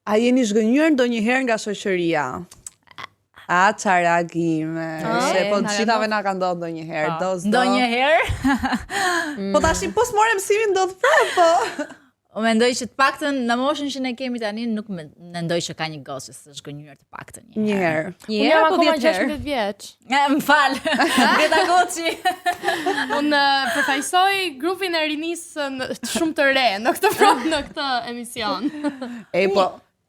A jeni zhgënjur ndonjëherë nga shoqëria? A çaragime. Se po të gjithave na ka ndodhur ndonjëherë, Ndonjëherë. Po tash po s'morë mësimin ndodh prapë, po. Mendoj që të paktën në moshën që ne kemi tani nuk mendoj që ka një gocë që zhgënjur të paktën një herë. Një herë apo 16 vjeç. Më fal. Greta Goçi. Unë përfaqësoj grupin e rinisë shumë të re në këtë emision. Po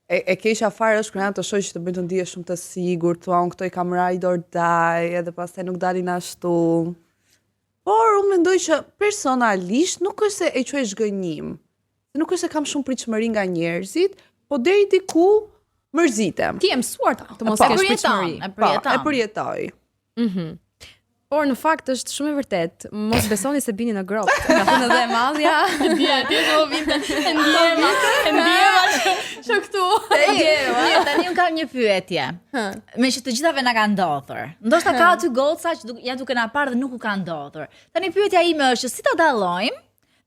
e keqja fare është kur janë të shoqë që të bëjnë të ndihesh shumë të sigurt, thua unë këto I kam rajt or die, edhe pastaj nuk dalin ashtu. Por unë mendoj që personalisht nuk është se e quaj zhgënjim. Nuk është se kam shumë pritshmëri nga njerëzit, po deri diku mërzitem. Ti je mësuar të mos kesh pritshmëri. E përjetoj. Por në fakt është shumë e vërtet. Mos besoni se bini në grop. Ka thënë edhe e madhja. Ti do vinte e ndjeva që këtu. Tani unë kam një pyetje. Me që të gjithave na ka ndodhur. Ndoshta ka aty goca që ja duke na parë dhe nuk u ka ndodhur. Tani pyetja ime është si ta dallojmë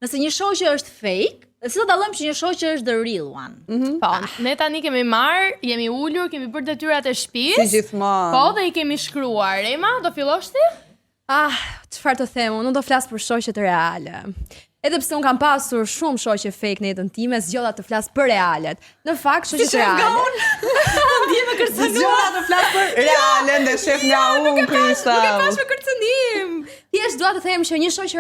nëse një shoqe është fake, dhe si ta dallojmë që një shoqe është the real one. Po, ne tani kemi marr, jemi ulur, kemi bërë detyrat e shtëpisë. Si gjithmonë. Po, dhe I kemi shkruar. Ema, do fillosh ti? Çfarë të them, unë do flas për shoqet reale. Edhe pse unë kam pasur shumë shoqe fake në jetën time, zgjodha të flas për realet. Në fakt, shoqet reale. Ndjeva kërcënuar. Zgjodha të flas për realen dhe shef nga unë Krista. Nuk e pash me kërcënim. Thjesht dua të them që një shoqe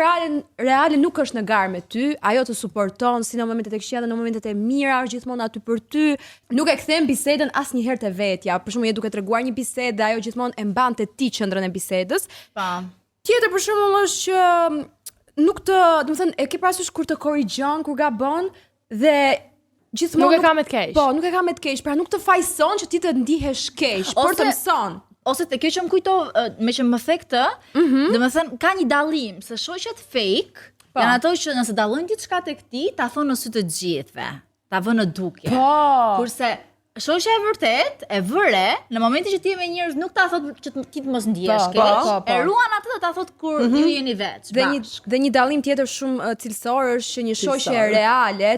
reale nuk është në garë me ty, ajo të suporton si në momentet e këqija dhe në momentet e mira, është gjithmonë aty për ty. Nuk e kthen bisedën asnjëherë te vetja. Për shembull, je duke treguar një bisedë dhe ajo gjithmonë e mban te ti qendrën e bisedës. Tjetër për shembull është që nuk të, domethënë, e ke parasysh kur të korrigjon, kur gabon dhe gjithmonë nuk e ka me të keq. Po, nuk e ka me të keq, pra nuk të fajson që ti të ndihesh keq, por të mëson. Ose të keq më kujto, me që më the këtë, domethënë ka një dallim se shoqet fake janë ato që nëse dallojnë diçka tek ti, ta thonë në sy të gjithëve, ta vënë në dukje. Kurse shoqja e vërtet, e vëre, në momentin që ti je me njerëz nuk ta thot që ti të mos ndihesh keq, e ruan atë ta thot kur ju jeni veç. Dhe një dallim tjetër shumë cilësor është që një shoqe reale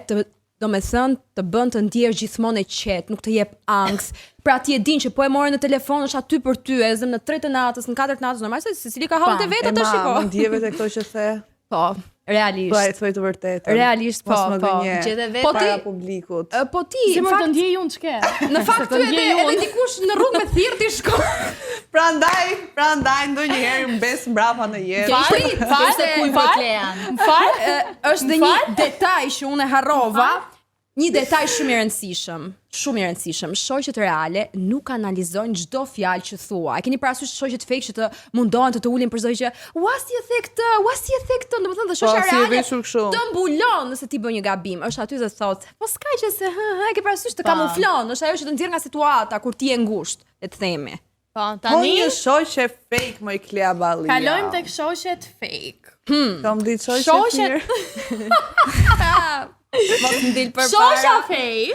domethënë të bën të ndihesh gjithmonë e qetë, nuk të jep angst. Pra ti e din që po e morën në telefon, është aty për ty, e zëm në 3 të natës, në 4 të natës, normal se Cili ka hallet e vet atë shiko. Ndjeve te këto që the. Po, realisht. Po e thoj të vërtetën. Realisht po. Gjete vetë para publikut. Po ti, si më të ndjej unë çka? Në fakt ty edhe dikush në rrugë me thirr ti shkon. Prandaj ndonjëherë mbes mbrapa në jetë. Është dhe një detaj që unë e harrova. Një detaj shumë I rëndësishëm. Shoqet reale nuk analizojnë çdo fjalë që thua. E keni parasysh shoqet fake që të mundohen të ulin për çdo gjë. Ua si e the këtë, domethënë të shoqja reale të mbulon nëse ti bën një gabim. Është aty dhe thot, po s'ka gjë se e ke parasysh të kamuflon, është ajo që të nxjerr nga situata kur ti je ngushtë, le të themi. Po, tani një shoqe fake më Klea Ballia. Kalojmë tek shoqet fake. Kam ditë shoqe Mos ndil për para. Shoqja fake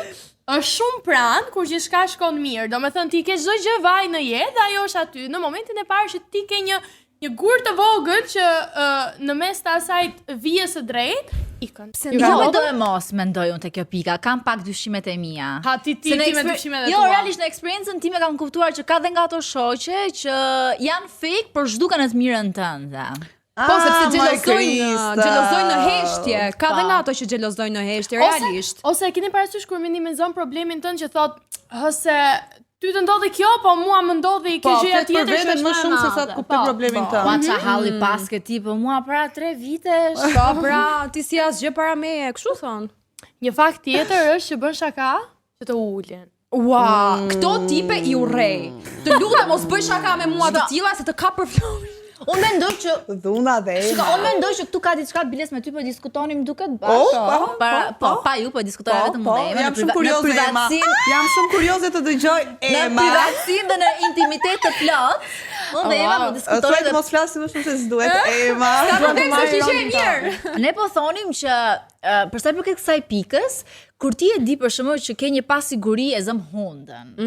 është shumë pranë kur gjithçka shkon mirë. Domethënë ti ke çdo gjë vaj në jetë dhe ajo është aty. Në momentin e parë që ti ke një gurë të vogël që në mes të asaj vije së drejtë, ikën. Do e mos mendoj unë te kjo pika. Kam pak dyshimet e mia. Ha ti me dyshimet e tua. Jo, realisht në eksperiencën time kam kuptuar që ka dhe nga ato shoqe që janë fake, por zhduken në të mirën tënde. Po, sepse xhelozojnë në heshtje. Ka dhe nga ato që xhelozojnë në heshtje, realisht. Ose e keni parasysh kur minimizon problemin tënd që thot, se ty të ndodhi kjo, po mua më ndodhi kjo gjëja tjetër që është më shumë se sa të kuptoj problemin tënd. Po ça halli pas ke ti, po mua para 3 vitesh. Po pra, ti si asgjë para meje, kështu thon. Një fakt tjetër është që bën shaka që të ulen. Ua, këto tipe I urrej. Të lutem mos bëj shaka me mua të tilla se të kap për florin. Unë mendoj që dhuna dhe unë mendoj që këtu ka diçka biles me ty po diskutonim duket bashkë. Pa ju po diskutojmë vetëm me Ema. Jam shumë kurioze Ema. Jam shumë kurioze të dëgjoj Ema. Në privatësinë dhe në intimitet të plot. Unë dhe Ema po diskutojmë. Thuaj mos flasim më shumë se s'duhet Ema. Ka problem se është gjë e mirë. Ne po thonim që për sa I përket kësaj pikës, kur ti e di për shembull që ke një pasiguri e zëm hundën.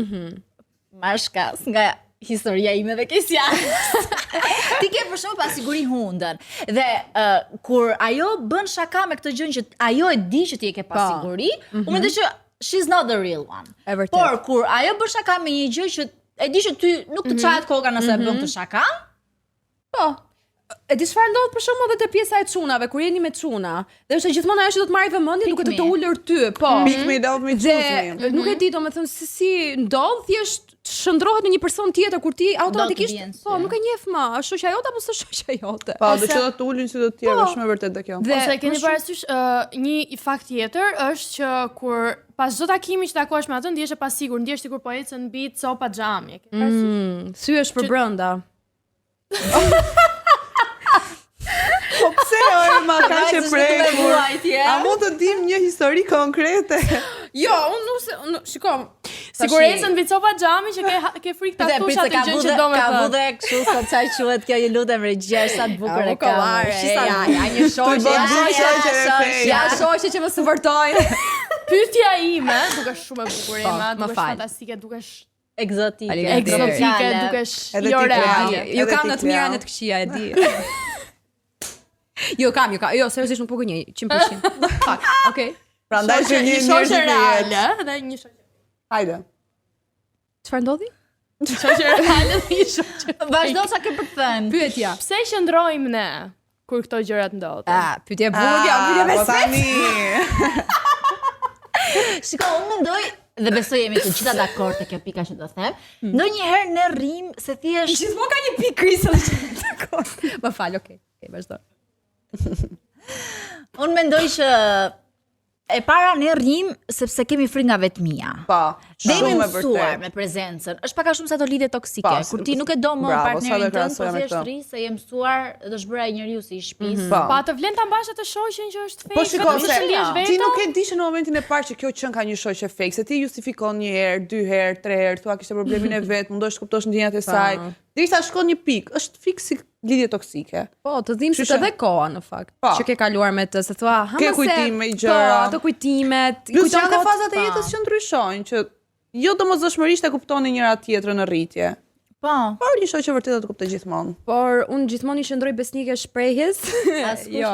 Mashkas nga historia ime dhe kesja. Ti ke për shembull pasiguri hundën. Dhe kur ajo bën shaka me këtë gjë që ajo e di që ti e ke pasiguri, unë mendoj që she's not the real one. E vërtet. Por kur ajo bën shaka me një gjë që e di që ty nuk të çahet koka nëse bën të shaka. Po. E di çfarë ndodh për shkakun edhe te pjesa e çunave, kur jeni me çuna. Dhe është gjithmonë ajo që do të marrë vëmendje duke të ulur ty. Po. Pick me love me choose me. Nuk e di, domethënë si ndodh, thjesht shndrohet në një person tjetër kur ti automatikisht nuk e njeh më. Është shoqja jote apo s'është shoqja jote? Po, do të të ulin si do të tjerë, është më vërtet kjo. Ose keni parasysh një fakt tjetër është që kur pas çdo takimi që takohesh me atë ndihesh e pasigurt, ndihesh sikur po ecën mbi copa xhami. Ke parasysh? Syesh për brenda. Po pse ma ka që prekur? A mund të dim një histori konkrete? Jo, unë shiko. Sigur ecën mbi copa xhami që ke frikë ta thush atë gjë që do me Ka thënë. vudhe kështu sa çaj quhet kjo, ju lutem regjer sa të bukur e ka. Ja, një shoqe. Ja, shoqe që më suportojnë. Pyetja ime, duke shumë e bukur Ema, më duke fal. fantastike, duke Egzotike. egzotike, duke Edhe ti jo reale. Klea. Ju Edhe kam ti, në të mira Klea. në të këqija, e di. Jo, seriozisht nuk po gënjej, 100%. Fakt. Okej. Prandaj që një shoqe njerëz reale dhe një shoqe. Hajde. Çfarë ndodhi? Shoqe reale dhe një shoqe. Vazhdo sa ke për të thënë. Pyetja. Pse qëndrojmë ne kur këto gjërat ndodhin? Pyetje e bukur, pyetje me Po sens. tani. Shiko, unë mendoj dhe besoj jemi të gjitha dakord te kjo pika që do them. Ndonjëherë ne rrim se thjesht Gjithmonë ka një pikë krisë që dakord. Më fal, okej, vazhdo. unë mendoj që e para ne rrim sepse kemi frikë nga vetmia. Po, Dhe jemi shumë e mësuar vërtet. me prezencën. Është pak a shumë sa ato lidhje toksike. Pa, Kur ti nuk e do më bravo, sa partnerin do tënd, po krahasoja me thjesht këtë. rri se je mësuar dëshbëra e njeriu si i shtëpisë. Po. Pa të vlen ta mbash atë shoqen që është fake. Po shiko vetëm se që je ti vetëm. nuk e di që në momentin e parë që kjo qen ka një shoqe fake, se ti justifikon një herë, 2 herë, 3 herë, thua kishte problemin e vet, mundosh të kuptosh ndjenjat e saj. Derisa shkon një pikë, është fiksi lidhje toksike. Po, të dhimbshit Qyshe? edhe koha në fakt. Po. Që ke kaluar me të, se thua, ha Ke më se. kujtime i Po, gjëra. ato kujtimet, i Plus kujton janë dhe kot, fazat e po. jetës që ndryshojnë, që jo domosdoshmërisht e kuptoni njëra tjetrën në rritje. Po. Por një shoqe vërtet do të kuptoj gjithmonë. Por unë gjithmonë i qëndroj besnike shprehjes. Jo,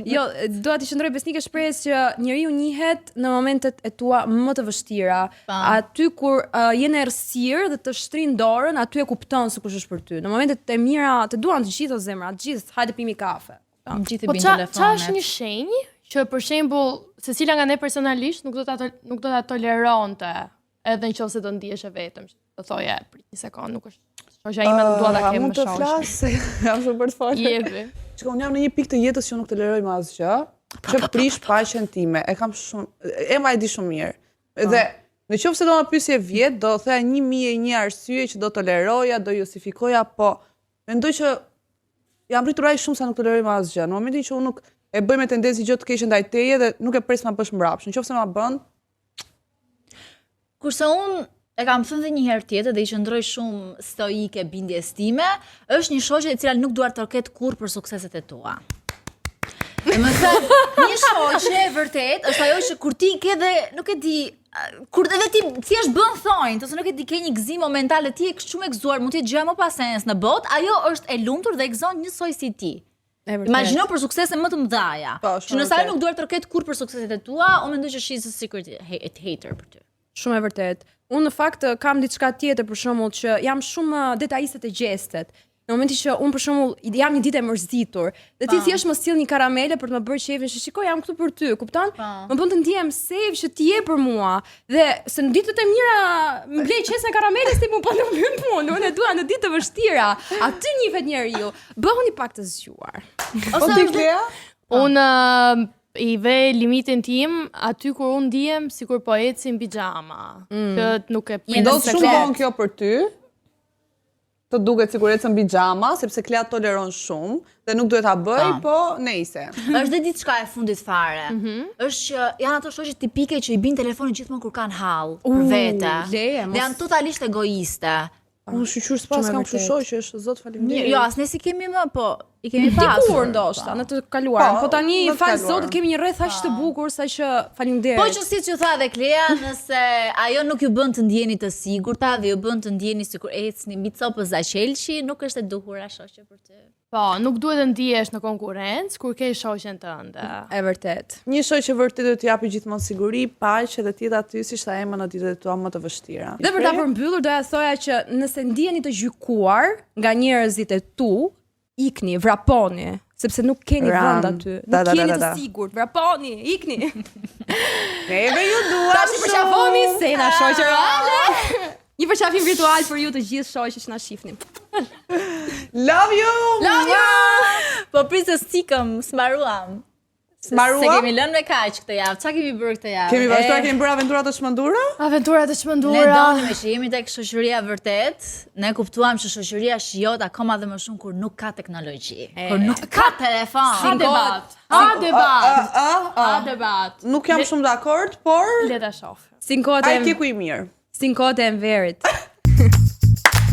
jo, dua të qëndroj besnike shprehjes që njeriu njihet në momentet e tua më të vështira. Aty kur je në errësirë dhe të shtrin dorën, aty e kupton se kush është për ty. Në momentet e mira të duan të gjitha zemra, të gjithë, hajde pimi kafe. Gjithë Po bin qa telefonet. është një shenjë që për shembull secila nga ne personalisht nuk do ta toleronte edhe nëse do ndihesh e vetëm. Do thoja për një sekond nuk është shoqja ime nuk dua ta kem më Mund të shoqë. flas, jam shumë për të folur. Jepi. Shiko, unë jam në një pikë të jetës që nuk toleroj më asgjë, që prish paqen time. E kam shumë, Ema e di shumë mirë. Dhe në qoftë se do më pyesje vjet, do thoya 1001 arsye që do toleroja, do justifikoja, po mendoj që jam rritur aq shumë sa nuk toleroj më asgjë. Në momentin që unë nuk e bëj me tendencë gjë të keqe ndaj teje dhe nuk e pres ma bësh mbrapsht. Në qoftë se ma bën, Kurse unë e kam thënë dhe një herë tjetër dhe i qëndroj shumë stoike bindjes time, është një shoqe e cila nuk duar të ketë kurrë për sukseset e tua. Domethënë, një shoqe e vërtet është ajo që kur ti ke dhe nuk e di, kur edhe ti thjesht bën thonjt, ose nuk e di ke një gëzim momental e ti e shumë e gëzuar, mund të jetë gjëja më pa sens në botë, ajo është e lumtur dhe e gëzon njësoj si ti. Imagjino për suksese më të mëdha. Po, Që nëse ajo nuk duar të ketë kurrë për sukseset e tua, unë mendoj që she's a secret hater për ty. Shumë e vërtet. Unë në fakt kam diçka tjetër për shembull që jam shumë detajiste të gjestet. Në momentin që unë për shembull jam një ditë e mërzitur, dhe ti thjesht më sill një karamele për të më bërë qefin, që shikoj jam këtu për ty, kupton? Më bën të ndihem safe që ti je për mua. Dhe se në ditët e mira më blej qesën e karameles ti më po në mbyll punë, unë e dua në ditë të vështira. Aty njihet njeriu. Bëhuni pak të zgjuar. po ti Klea? Unë i ve limitin tim aty kur unë ndihem sikur po ecim pijama. Që nuk e Jenë Do në të shumë sekret. vonë kjo për ty. Të duket sikur ecën pijama, sepse Klea toleron shumë dhe nuk duhet ta bëj, po nejse. Është dhe diçka e fundit fare. Është që janë ato shoqe tipike që i bin telefonin gjithmonë kur kanë hall për vete. leje, Dhe janë totalisht egoiste. Unë shqyqyr s'pas kam kështu shoqësh, zot faleminderit. Jo, as ne si kemi më, po I kemi pasur. Dikur ndoshta në të kaluarën, po tani në të fal kaluarën. Zotit kemi një rreth aq të bukur sa që faleminderit. Po që siç ju tha dhe Klea, nëse ajo nuk ju bën të ndjeni të sigurta dhe ju bën të ndjeni sikur ecni mbi copë za qelçi, nuk është e duhur a shoqe për ty. Po, nuk duhet të ndihesh në konkurrencë kur ke shoqen tënde. E vërtet. Një shoqë vërtet do të japi gjithmonë siguri, paqe dhe tjetë aty si shta Ema në ditët tua më të vështira. Dhe për ta përmbyllur doja thoja që nëse ndiheni të gjykuar nga njerëzit e tu, ikni, vraponi, sepse nuk keni vend aty. Nuk jeni të sigurt, vraponi, ikni. Neve ju duam Tash i përqafoni Sena shoqë reale. Një përqafim virtual për ju të gjithë shoqë që na shihni. Love you! Love you! Po prisë sikëm, smaruam. Se kemi lënë me kaq këtë javë. Çfarë kemi bërë këtë javë? Kemi vazhduar, kemi bërë aventura të çmendura? Aventura të Ne çmenduara. donim që jemi tek shoqëria vërtet. Ne kuptuam që shoqëria shijohet akoma dhe më shumë kur nuk ka teknologji, kur nuk ka telefon. Ha debat. Ha debat. Ha debat. Nuk jam shumë dakord, por Le ta shoh. Sinkohet ai e ke ku i mirë. sinkohet e Enverit.